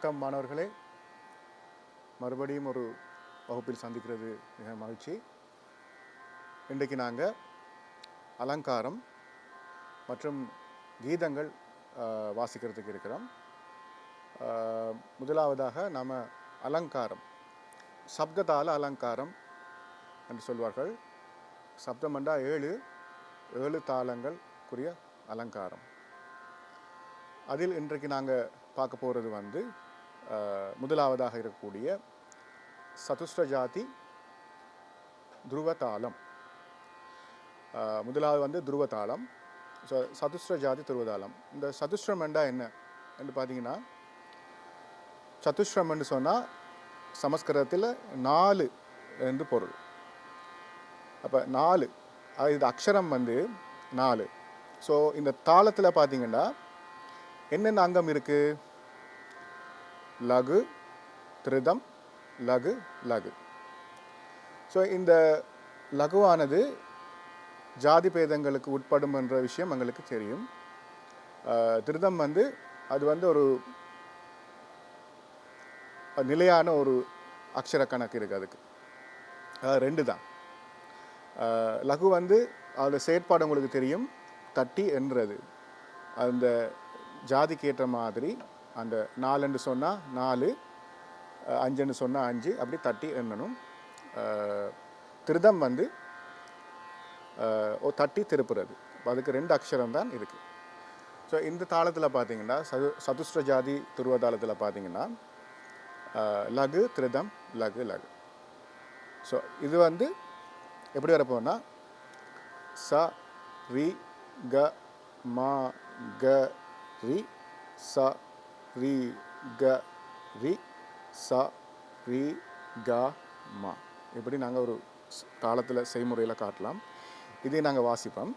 வணக்கம் மாணவர்களே, மறுபடியும் ஒரு வகுப்பில் சந்திக்கிறது மிக மகிழ்ச்சி. இன்றைக்கு நாங்கள் அலங்காரம் மற்றும் கீதங்கள் வாசிக்கிறதுக்கு இருக்கிறோம். முதலாவதாக நாம் அலங்காரம், சப்ததால அலங்காரம் என்று சொல்வார்கள். சப்தம் என்றால் ஏழு தாளங்களுக்குரிய அலங்காரம். அதில் இன்றைக்கு நாங்கள் பார்க்க போகிறது முதலாவதாக இருக்கக்கூடிய சதுஷ்ட ஜாதி துருவதாளம். முதலாவது துருவதாளம், சதுஷ்ட ஜாதி துருவதாளம். இந்த சதுஷ்டம் என்றால் என்ன என்று பார்த்தீங்கன்னா, சதுஷ்டம் என்று சொன்னால் சமஸ்கிருதத்தில் 4 என்று பொருள். அப்போ 4 இது அக்ஷரம் 4. ஸோ இந்த தாளத்தில் பார்த்தீங்கன்னா என்னென்ன அங்கம் இருக்குது? லகு, திருதம், லகு, லகு. ஸோ இந்த லகுவானது ஜாதி பேதங்களுக்கு உட்படும் என்ற விஷயம் எங்களுக்கு தெரியும். திருதம் அது ஒரு நிலையான ஒரு அக்ஷர கணக்கு இருக்குது. அதுக்கு 2 தான். லகு அதோட செயற்பாடு உங்களுக்கு தெரியும், தட்டி என்றது. அந்த ஜாதிக்கு ஏற்ற மாதிரி அந்த 4 சொன்னால் 4, 5 சொன்னால் 5, அப்படி தட்டி எண்ணணும். திருதம் தட்டி திருப்புறது. அதுக்கு 2 அக்ஷரம் தான் இருக்குது. ஸோ இந்த தாளத்தில் பார்த்தீங்கன்னா, சதுஷ்ட ஜாதி துருவதாளத்தில் பார்த்தீங்கன்னா லகு, திருதம், லகு, லகு. ஸோ இது எப்படி வரப்போனா ச ரி க மா க ரி, ச ரி க ரி, ச ரி க மா. இப்படி நாங்கள் ஒரு தாளத்தில் செய்முறையில் காட்டலாம். இதை நாங்கள் வாசிப்போம்.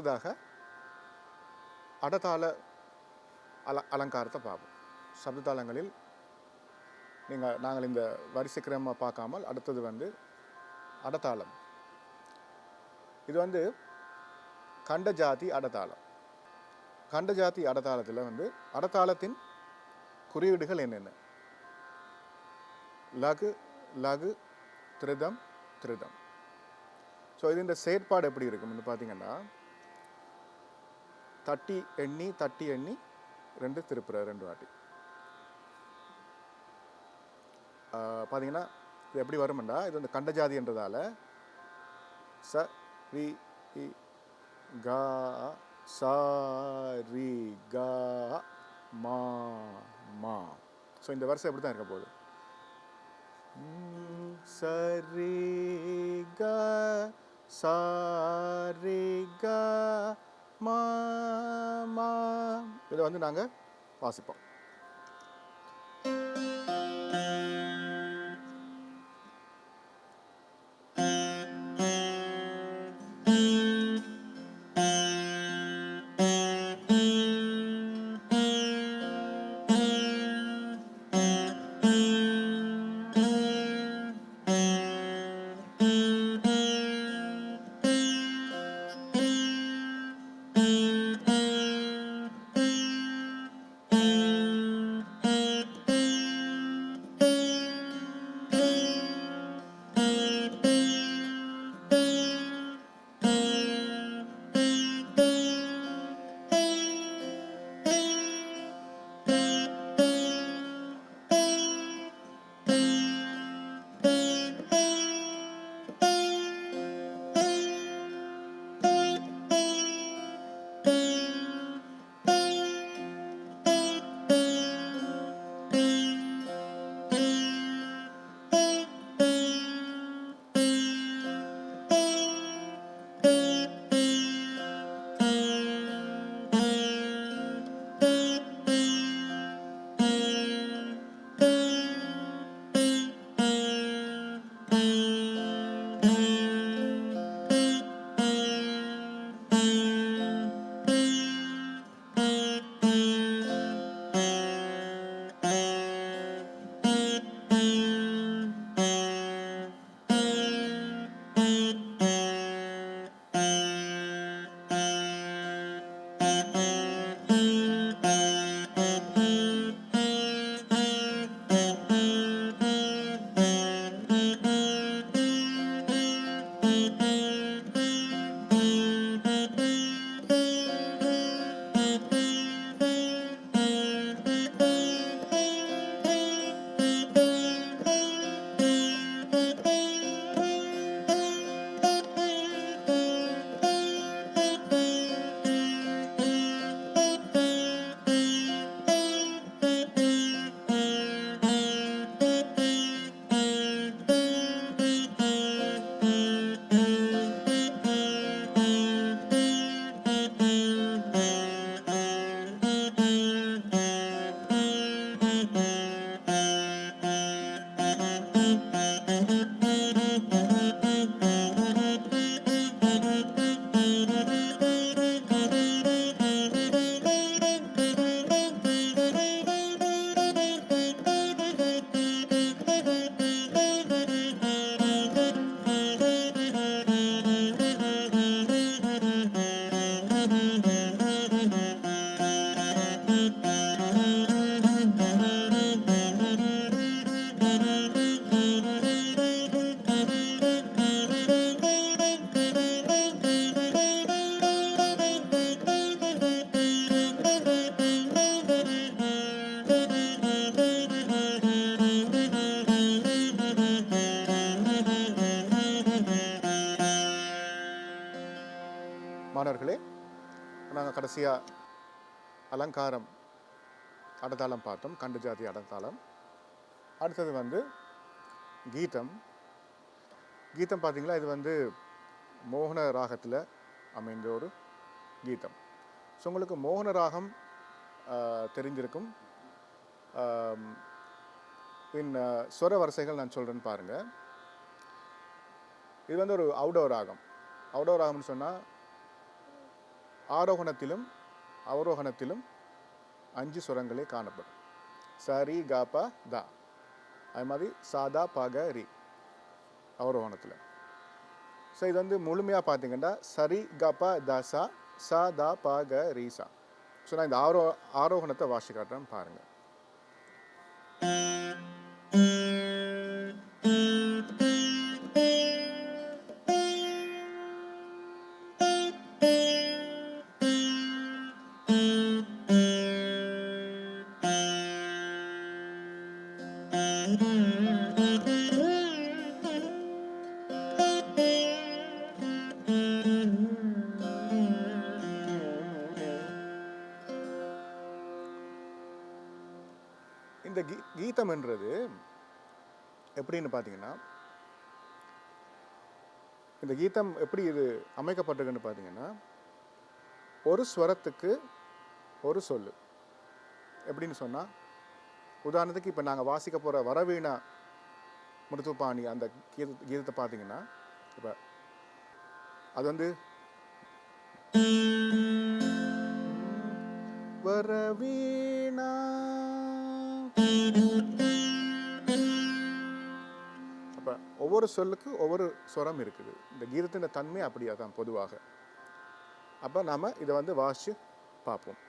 அடுத்ததாக அடதாள அலங்காரத்தை பார்ப்போம். சப்ததாளங்களில் நாங்கள் இந்த வரிசை கிரமமாக பார்க்காமல் அடுத்தது வந்து அடதாளம். இது வந்து கண்டஜாதி அடதாளம். கண்டஜாதி அடதாளத்தில் வந்து அடதாளத்தின் குறியீடுகள் என்னென்ன? லகு லகு திருதம் திருதம். ஸோ இது இந்த செயற்பாடு எப்படி இருக்கும்னு பார்த்தீங்கன்னா, தட்டி எண்ணி 2 திருப்புற 2 வாட்டி. பார்த்தீங்கன்னா இது எப்படி வரும்னா, இது வந்து கண்டஜாதி என்றதால ச ரி இ கா சா ரி கா மா மா. ஸோ இந்த வருஷம் எப்படி தான் இருக்க போகுது. சரி க சாரி க மா மா. இதை வந்து நாங்கள் வாசிப்போம். மாணவர்களே, நாங்கள் கடைசியாக அலங்காரம் அடதாளம் பார்த்தோம், கண்டஜாதி அடதாளம். அடுத்தது வந்து கீதம். கீதம் பார்த்தீங்களா, இது வந்து மோகன ராகத்தில் அமைந்த ஒரு கீதம். ஸோ உங்களுக்கு மோகன ராகம் தெரிஞ்சிருக்கும். ஸ்வர வரிசைகள் நான் சொல்கிறேன்னு பாருங்கள். இது வந்து ஒரு அவுடோ ராகம். அவுடோ ராகம்னு சொன்னால் ஆரோகணத்திலும் அவரோகணத்திலும் 5 சுரங்களே காணப்படும். சரி க ப த. அது மாதிரி சாதா பக ரி அவரோகணத்தில். ஸோ இது வந்து முழுமையாக பார்த்தீங்கன்னா சரி க ப த சா சா த ப க ரி சா. ஸோ நான் இந்த ஆரோகணத்தை வாசி காட்டுறேன் பாருங்கள். இந்த கீதம் என்றது எப்படின்னு பார்த்தீங்கன்னா, இந்த கீதம் எப்படி இது அமைக்கப்பட்டிருக்குன்னு பார்த்தீங்கன்னா, ஒரு ஸ்வரத்துக்கு ஒரு சொல்லு. எப்படின்னு சொன்னால், உதாரணத்துக்கு இப்போ நாங்கள் வாசிக்க போகிற வரவீணா மிருதுபாணி அந்த கீதத்தை பார்த்தீங்கன்னா, இப்போ அது வந்து வரவீணா. அப்போ ஒவ்வொரு சொல்லுக்கு ஒவ்வொரு ஸ்வரம் இருக்குது. இந்த கீதத்தின் தன்மை அப்படியா தான் பொதுவாக. அப்போ நாம் இதை வந்து வாசித்து பார்ப்போம்.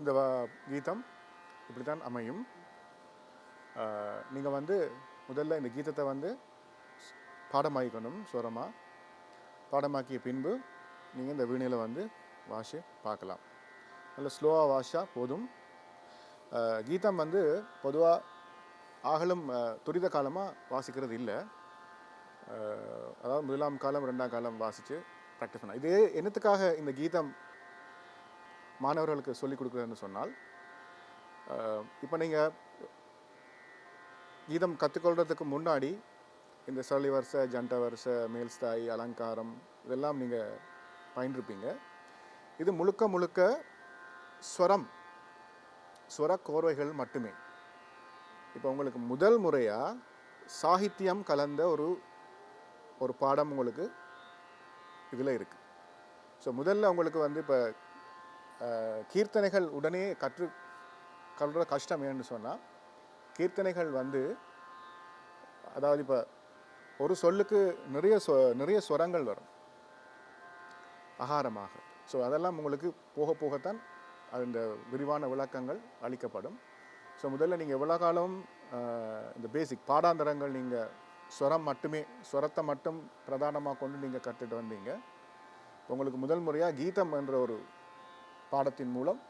இந்த கீதம் இப்படி தான் அமையும். நீங்கள் வந்து முதல்ல இந்த கீதத்தை வந்து பாடமாக்கிக்கணும். சுரமாக பாடமாக்கிய பின்பு நீங்கள் இந்த வீணையில் வந்து வாசி பார்க்கலாம். நல்ல ஸ்லோவாக வாஷா போதும். கீதம் வந்து பொதுவாக ஆகலும் துரித காலமாக வாசிக்கிறது இல்லை. அதாவது முதலாம் காலம் 2ஆம் காலம் வாசித்து ப்ராக்டிஸ் பண்ணலாம். இது என்னத்துக்காக இந்த கீதம் மாணவர்களுக்கு சொல்லிக் கொடுக்குறதுன்னு சொன்னால், இப்போ நீங்கள் கீதம் கற்றுக்கொள்கிறதுக்கு முன்னாடி இந்த சரளி வரிசை, ஜண்ட வரிசை, மேல்ஸ்தாயி, அலங்காரம் இதெல்லாம் நீங்கள் பயின்றிருப்பீங்க. இது முழுக்க முழுக்க ஸ்வர கோர்வைகள் மட்டுமே. இப்போ உங்களுக்கு முதல் முறையாக சாகித்யம் கலந்த ஒரு பாடம் உங்களுக்கு இதில் இருக்குது. ஸோ முதல்ல உங்களுக்கு வந்து இப்போ கீர்த்தனைகள் உடனே கற்றுக்கொள்கிற கஷ்டம் ஏன்னு சொன்னால், கீர்த்தனைகள் வந்து அதாவது இப்போ ஒரு சொல்லுக்கு நிறைய ஸ்வரங்கள் வரும் அகாரமாக. ஸோ அதெல்லாம் உங்களுக்கு போக போகத்தான் அந்த விரிவான விளக்கங்கள் அளிக்கப்படும். ஸோ முதல்ல நீங்கள் எவ்வளோ காலம் இந்த பேசிக் பாடாந்தரங்கள் நீங்கள் ஸ்வரத்தை மட்டும் பிரதானமாக கொண்டு நீங்கள் கற்றுட்டு வந்தீங்க. உங்களுக்கு முதல் முறையாக கீதம் என்ற ஒரு பாடத்தின் மூலம்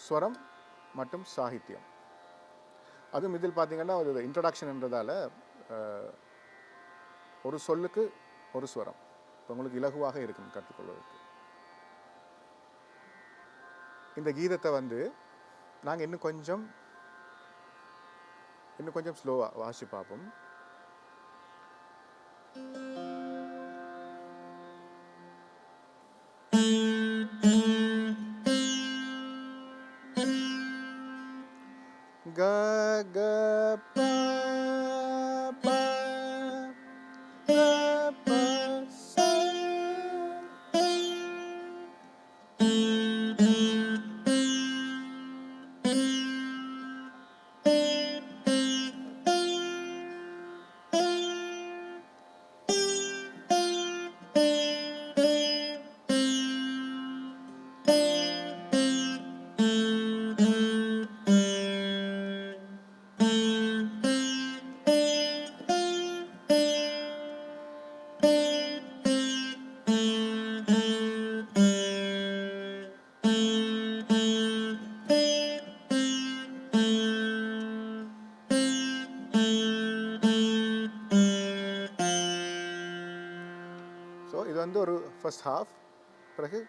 ஸ்வரம் மற்றும் சாகித்யம். அதுவும் இதில் பார்த்தீங்கன்னா ஒரு இன்ட்ரடக்ஷன்ன்றதால ஒரு சொல்லுக்கு ஒரு ஸ்வரம். இப்போ உங்களுக்கு இலகுவாக இருக்கும் கற்றுக்கொள்வதற்கு. இந்த கீதத்தை வந்து நாங்கள் இன்னும் கொஞ்சம் ஸ்லோவாக வாசி பார்ப்போம். க க ப ப க ப ச. ஸோ இது வந்து ஒரு ஃபர்ஸ்ட் ஹாஃப். பிறகு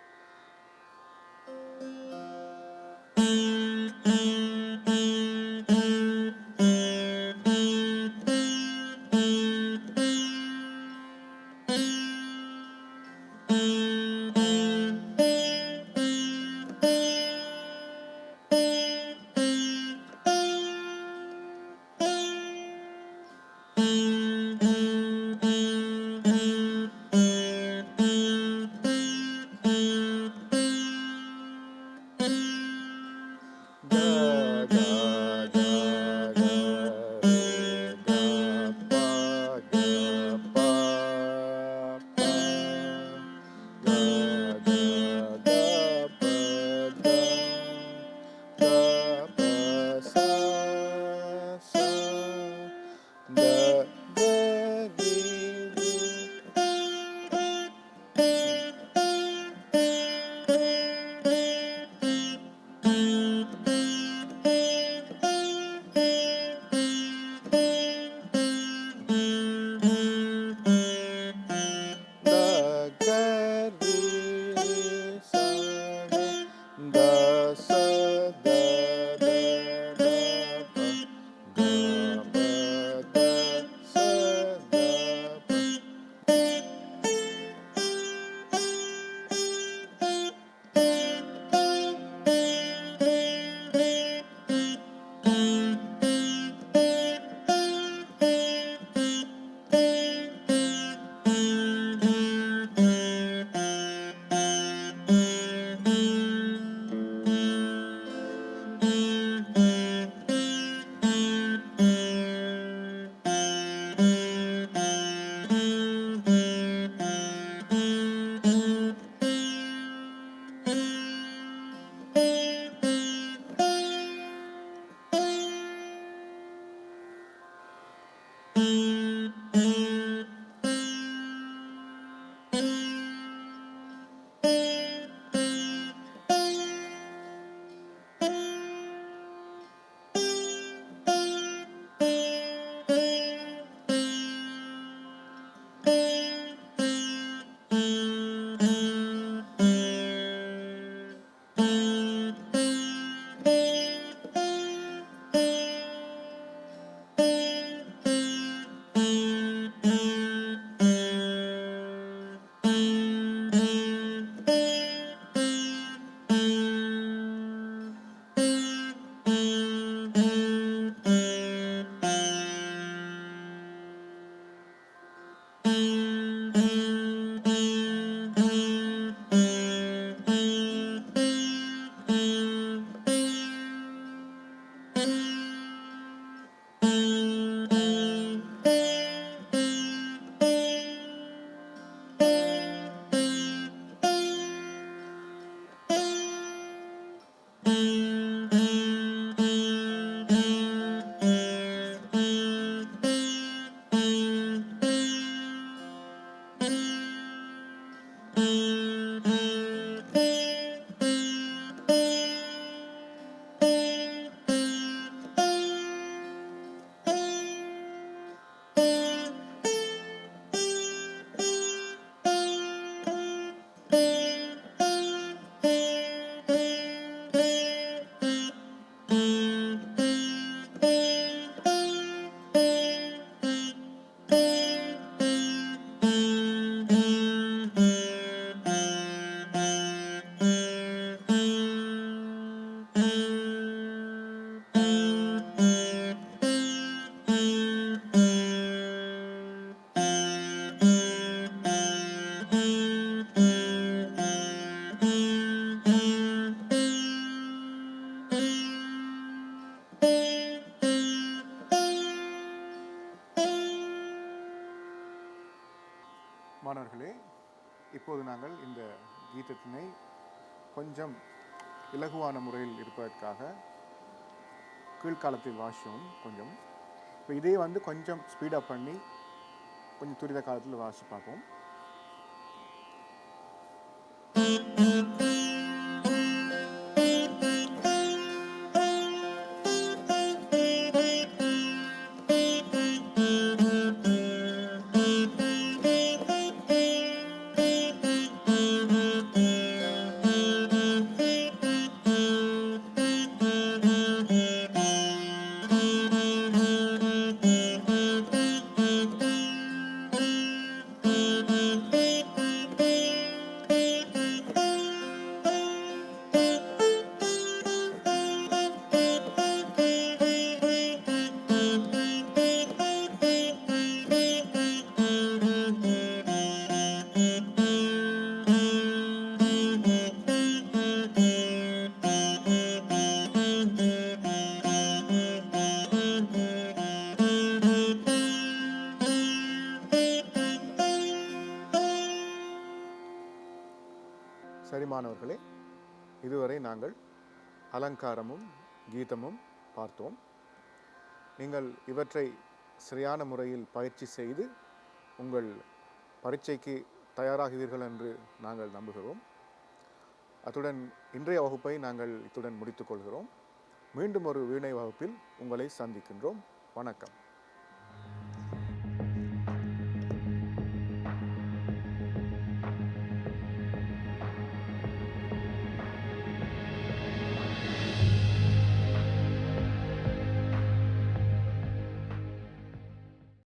மாணவர்களே, இப்போது நாங்கள் இந்த கீதத்தினை கொஞ்சம் இலகுவான முறையில் இருப்பதற்காக கீழ்காலத்தில் வாசியும் கொஞ்சம். இப்போ இதே கொஞ்சம் ஸ்பீடப் பண்ணி கொஞ்சம் துரித காலத்தில் வாசி பார்ப்போம். சரி மாணவர்களே, இதுவரை நாங்கள் அலங்காரமும் கீதமும் பார்த்தோம். நீங்கள் இவற்றை சரியான முறையில் பயிற்சி செய்து உங்கள் பரீட்சைக்கு தயாராகுவீர்கள் என்று நாங்கள் நம்புகிறோம். அத்துடன் இன்றைய வகுப்பை நாங்கள் இத்துடன் முடித்துக் கொள்கிறோம். மீண்டும் ஒரு வீணை வகுப்பில் உங்களை சந்திக்கின்றோம். வணக்கம்.